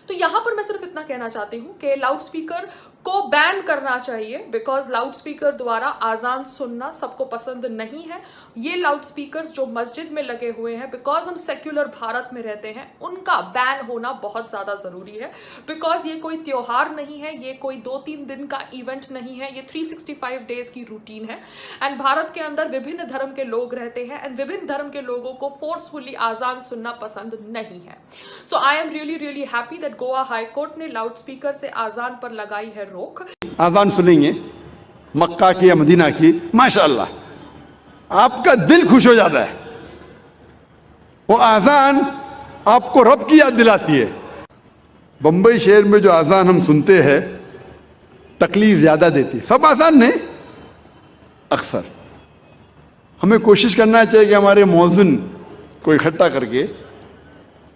تو यहाँ पर मैं सिर्फ इतना कहना चाहती हूँ कि लाउड स्पीकर को बैन करना चाहिए, बिकॉज लाउड स्पीकर द्वारा आज़ान सुनना सबको पसंद नहीं है। ये लाउड स्पीकर जो मस्जिद में लगे हुए हैं, बिकॉज हम सेक्युलर भारत में रहते हैं, उनका बैन होना बहुत ज़्यादा ज़रूरी है। बिकॉज ये कोई त्योहार नहीं है, ये कोई 2-3 दिन का इवेंट नहीं है, ये 365 डेज की रूटीन है। एंड भारत के अंदर विभिन्न धर्म के लोग रहते हैं एंड विभिन्न धर्म के लोगों को फोर्सफुली आज़ान सुनना पसंद नहीं है। So I am really happy that Goa high court ने लाउड स्पीकर से आज़ान पर लगाई है रोक। आज़ान सुनेंगे मक्का की या मदीना की, माशाअल्लाह आपका दिल खुश हो जाता है। वो आज़ान आपको रब की याद दिलाती है। बंबई शहर में जो आज़ान हम सुनते हैं तकलीफ ज़्यादा देती है। सब आज़ान नहीं, अक्सर हमें कोशिश करना चाहिए कि हमारे मौज़िन को इकट्ठा करके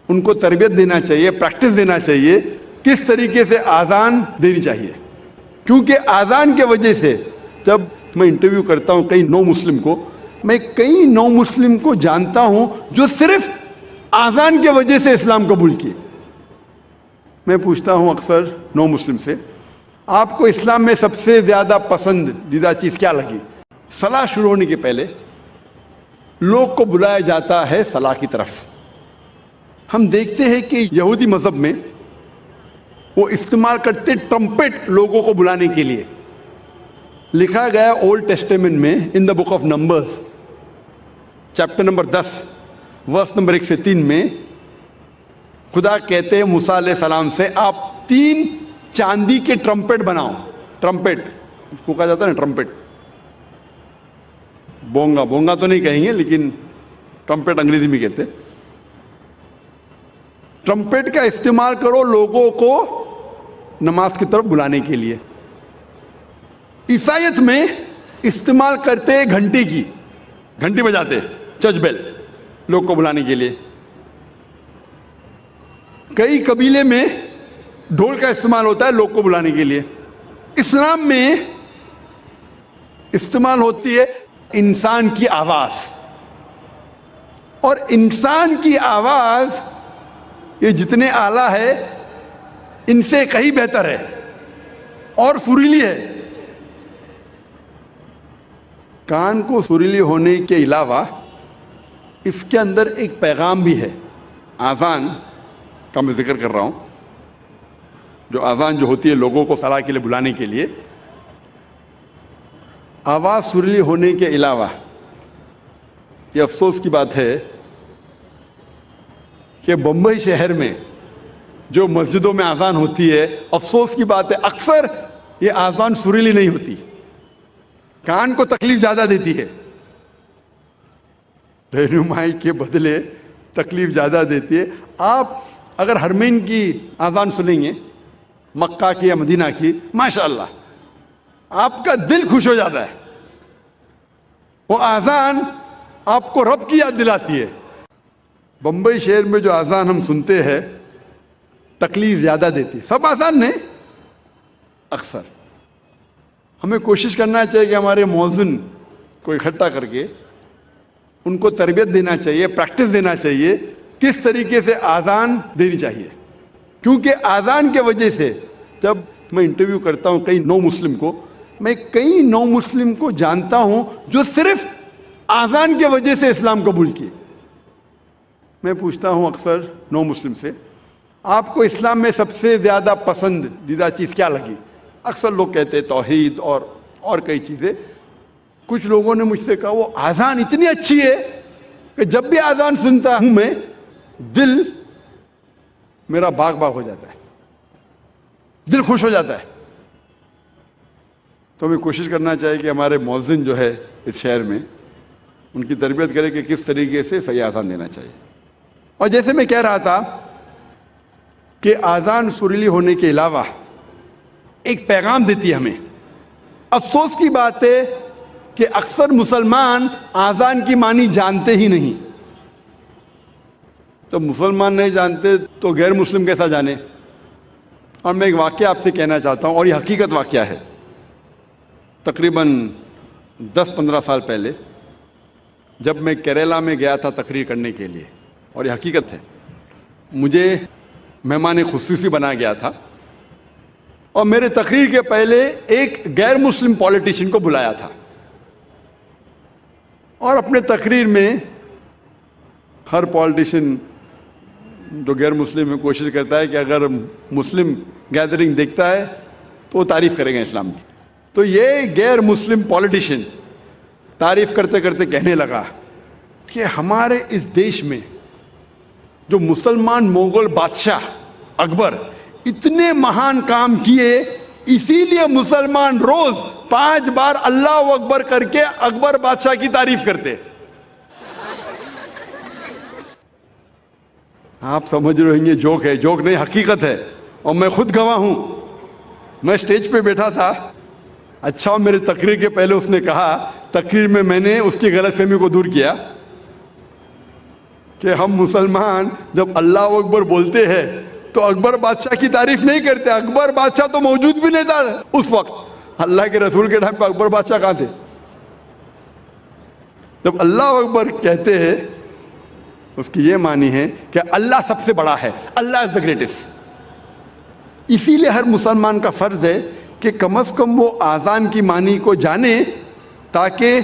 उनको तरबियत देना चाहिए, प्रैक्टिस देना चाहिए, किस तरीके से आज़ान देनी चाहिए। क्योंकि आज़ान के वजह से जब मैं इंटरव्यू करता हूँ कई नौ मुस्लिम को, मैं कई नौ मुस्लिम को जानता हूँ जो सिर्फ आज़ान के वजह से इस्लाम कबूल किए। मैं पूछता हूँ अक्सर नौ मुस्लिम से, आपको इस्लाम में सबसे ज़्यादा पसंदीदा चीज़ क्या लगी? सलाह शुरू होने के पहले लोग को बुलाया जाता है सलाह की तरफ। हम देखते हैं कि यहूदी मज़हब में वो इस्तेमाल करते ट्रम्पेट लोगों को बुलाने के लिए। लिखा गया ओल्ड टेस्टामेंट में in the book of numbers chapter number 10 verse number 1 से 3 में खुदा कहते हैं मूसा अलैहिस्सलाम से, आप 3 चांदी के ट्रम्पेट बनाओ। ट्रम्पेट इसको कहा जाता है ना, ट्रम्पेट। बोंगा, बोंगा तो नहीं कहेंगे लेकिन ट्रम्पेट अंग्रेजी में कहते हैं। ट्रम्पेट का इस्तेमाल करो लोगों को नमाज की तरफ बुलाने के लिए। ईसाईयत में इस्तेमाल करते घंटी की, घंटी बजाते चर्च बेल लोग को बुलाने के लिए। कई कबीले में ढोल का इस्तेमाल होता है लोग को बुलाने के लिए। इस्लाम में इस्तेमाल होती है इंसान की आवाज, और इंसान की आवाज ये जितने आला है इनसे कहीं बेहतर है और सुरीली है। कान को सुरीली होने के अलावा इसके अंदर एक पैगाम भी है। आज़ान का मैं जिक्र कर रहा हूं, जो आज़ान जो होती है लोगों को सलाह के लिए बुलाने के लिए। आवाज़ सुरीली होने के अलावा ये अफसोस की बात है कि बम्बई शहर में जो मस्जिदों में आज़ान होती है, अफसोस की बात है अक्सर ये आज़ान सुरीली नहीं होती, कान को तकलीफ ज़्यादा देती है। रहनुमाई के बदले तकलीफ ज़्यादा देती है। आप अगर हरमैन की आज़ान सुनेंगे मक्का की या मदीना की, माशाअल्लाह आपका दिल खुश हो जाता है। वो आज़ान आपको रब की याद दिलाती है। बंबई शहर में जो आज़ान हम सुनते हैं तकलीफ ज़्यादा देती है। सब आज़ान नहीं, अक्सर हमें कोशिश करना चाहिए कि हमारे मौज़िन को इकट्ठा करके उनको तरबियत देना चाहिए, प्रैक्टिस देना चाहिए, किस तरीके से आज़ान देनी चाहिए। क्योंकि आज़ान के वजह से जब मैं इंटरव्यू करता हूँ कई नौ मुस्लिम को, मैं कई नौ मुस्लिम को जानता हूँ जो सिर्फ आज़ान के वजह से इस्लाम कबूल किए। मैं पूछता हूँ अक्सर नौ मुस्लिम से, आपको इस्लाम में सबसे ज़्यादा पसंदीदा चीज़ क्या लगी? अक्सर लोग कहते हैं तौहीद और कई चीज़ें। कुछ लोगों ने मुझसे कहा वो आज़ान इतनी अच्छी है कि जब भी आज़ान सुनता हूँ मैं, दिल मेरा बाग बाग हो जाता है, दिल खुश हो जाता है। तो हमें कोशिश करना चाहिए कि हमारे मौज़िन जो है इस शहर में उनकी तरबियत करें कि किस तरीके से सही आज़ान देना चाहिए। और जैसे मैं कह रहा था कि आज़ान सुरीली होने के अलावा एक पैगाम देती है हमें। अफसोस की बात है कि अक्सर मुसलमान आज़ान की मानी जानते ही नहीं। तो मुसलमान नहीं जानते तो गैर मुस्लिम कैसा जाने। और मैं एक वाक़या आपसे कहना चाहता हूँ, और ये हकीकत वाक़या है। तकरीबन 10-15 साल पहले जब मैं केरला में गया था तकरीर करने के लिए, और ये हकीकत है, मुझे مہمان خصوصی بنا گیا تھا اور میرے تقریر کے پہلے ایک غیر مسلم پولیٹیشین کو بلایا تھا اور اپنے تقریر میں ہر پولیٹیشین جو غیر مسلم ہے کوشش کرتا ہے کہ اگر مسلم گیدرنگ دیکھتا ہے تو وہ تعریف کرے گا اسلام کی. تو یہ غیر مسلم پولیٹیشین تعریف کرتے کرتے کہنے لگا کہ ہمارے اس دیش میں جو مسلمان مغل بادشاہ اکبر اتنے مہان کام کیے، اسی لیے مسلمان روز 5 بار اللہ اکبر کر کے اکبر بادشاہ کی تعریف کرتے. آپ سمجھ رہے ہیں یہ جوک ہے؟ جوک نہیں، حقیقت ہے، اور میں خود گواہ ہوں. میں سٹیج پہ بیٹھا تھا. اچھا، میرے تقریر کے پہلے اس نے کہا، تقریر میں میں نے اس کی غلط فہمی کو دور کیا کہ ہم مسلمان جب اللہ اکبر بولتے ہیں تو اکبر بادشاہ کی تعریف نہیں کرتے. اکبر بادشاہ تو موجود بھی نہیں تھا اس وقت. اللہ کے رسول کے ٹائم پہ اکبر بادشاہ کہاں تھے؟ جب اللہ اکبر کہتے ہیں اس کی یہ معنی ہے کہ اللہ سب سے بڑا ہے، اللہ از دا گریٹسٹ. اسی لیے ہر مسلمان کا فرض ہے کہ کم از کم وہ آذان کی معنی کو جانے تاکہ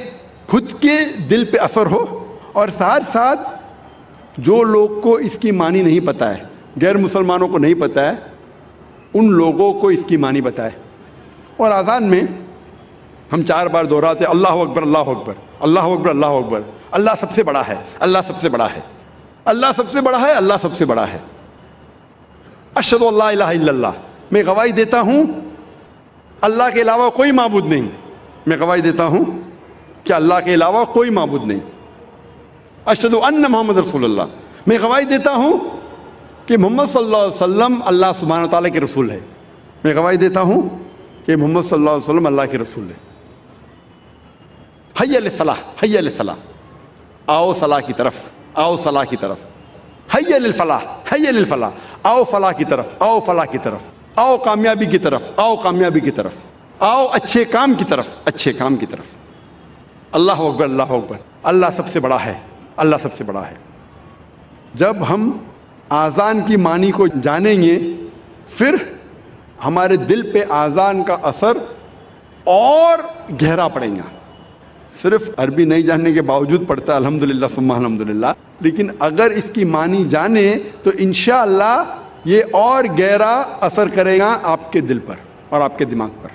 خود کے دل پہ اثر ہو، اور ساتھ ساتھ جو لوگ کو اس کی معنی نہیں پتہ ہے، غیر مسلمانوں کو نہیں پتہ ہے، ان لوگوں کو اس کی معنی بتائے. اور آذان میں ہم 4 بار دہراتے اللہ اکبر اللہ اکبر اللہ اکبر اللہ اکبر. اللہ سب سے بڑا ہے، اللہ سب سے بڑا ہے، اللہ سب سے بڑا ہے، اللہ سب سے بڑا ہے. اشہد ان لا الہ الا اللہ، میں گواہی دیتا ہوں اللہ کے علاوہ کوئی معبود نہیں. میں گواہی دیتا ہوں کہ اللہ کے علاوہ کوئی معبود نہیں. اشہد ان محمد رسول اللہ، میں گواہی دیتا ہوں کہ محمد صلی اللہ علیہ وسلم اللہ سبحانہ تعالیٰ کے رسول ہے. میں گواہی دیتا ہوں کہ محمد صلی اللہ علیہ وسلم اللہ کے رسول ہے. حی علی الصلاح، حی علی الصلاح، آؤ صلاح کی طرف، آؤ صلاح کی طرف. حی علی الفلاح، حی علی الفلاح، آؤ فلاح کی طرف، آؤ فلاح کی طرف، آؤ کامیابی کی طرف، آؤ کامیابی کی طرف، آؤ اچھے کام کی طرف، اچھے کام کی طرف. اللہ اکبر اللہ اکبر. اللہ سب سے بڑا ہے، اللہ سب سے بڑا ہے. جب ہم آذان کی معنی کو جانیں گے پھر ہمارے دل پہ آذان کا اثر اور گہرا پڑے گا. صرف عربی نہیں جاننے کے باوجود پڑھتا ہے الحمدللہ ثم الحمدللہ، لیکن اگر اس کی معنی جانے تو انشاءاللہ یہ اور گہرا اثر کرے گا آپ کے دل پر اور آپ کے دماغ پر.